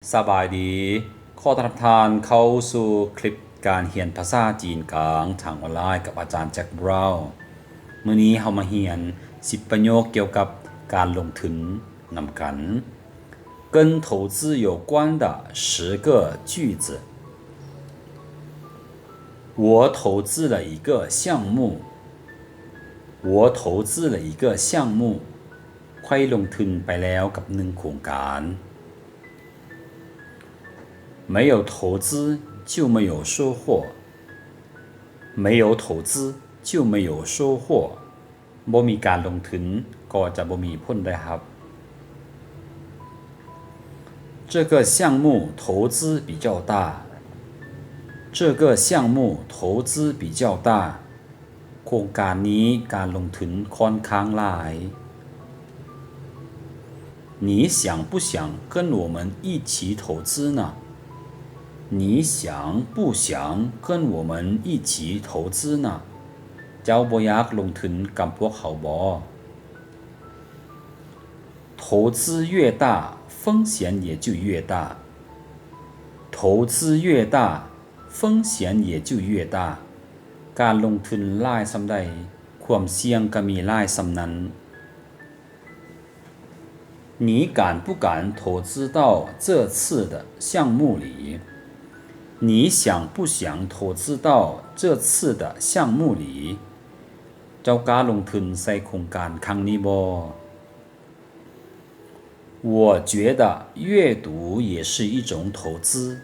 สบายดีขอต้อนรับท่านเข้าสู่คลิปการเรียนภาษาจีนกลางทางออนไลน์กับอาจารย์แจ็คบราวน์มื้อนี้เรามาเรียน10ประโยคเกี่ยวกับการลงทุนนำกัน跟投资有关的10个句子我投资了一个项目我投资了一个项目ค่อยลงทุนไปแล้วกับ1โครงการ没有投资就没有收获没有投资就没有收获บ่มีการลงทุนก็จะบ่มีผลได้รับ这个项目投资比较大这个项目投资比较大โครงการนี้การลงทุนค่อนข้างหลาย你想不想跟我们一起投资呢你想不想跟我们一起投资呢เจ้าบ่อยากลงทุนกับพวกเขาบ่投资越大风险也就越大投资越大风险也就越大การลงทุนหลายส่ำใดความเสี่ยงก็มีหลายส่ำนั้น你敢不敢投资到这次的项目里你想不想投资到这次的项目里เจ้ากล้าลงทุนใส่โครงการครั้งนี้บ่我觉得阅读也是一种投资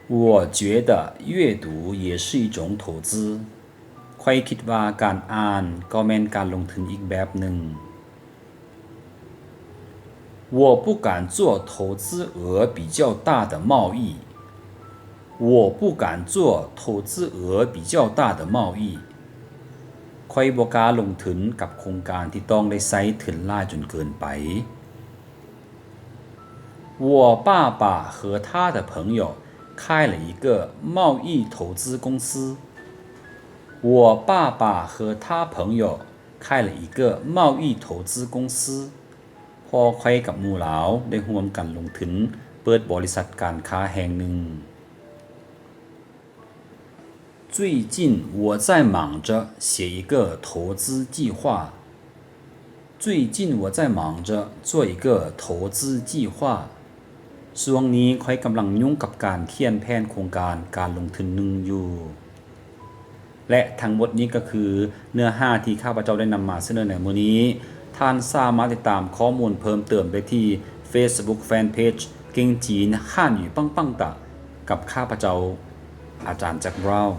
我觉得阅读也是一种投资ข้อยคิดว่าการอ่านก็แม่นการลงทุนอีกแบบหนึ่ง我不敢做投资额比较大的贸易我不敢做投资额比较大的贸易ค่อยบ่กล้าลงทุนกับโครงการที่ต้องได้ใช้ทุนหลายจนเกินไป我爸爸和他的朋友开了一个贸易投资公司我爸爸和他朋友开了一个贸易投资公司พ่อค่อยกับหมู่หลาวได้ร่วมกันลงทุนเปิดบริษัทการค้าแห่งหนึ่ง最近我在忙着写一个投资计划最近我在忙着做一个投资计划ช่วงนี้ค่อยกำลังยุ่งกับการเขียนแผนโครงการการลงทุนหนึ่งอยู่และทั้งหมดนี้ก็คือเนื้อหาที่ข้าพเจ้าได้นำมาเสนอในมื้อนี้ท่านสามารถติดตามข้อมูลเพิ่มเติมได้ที่ Facebook Fanpage เก่งจีนฮั่นอยู่ปังปังตะกับข้าพเจ้าอาจารย์แจ็คบราวน์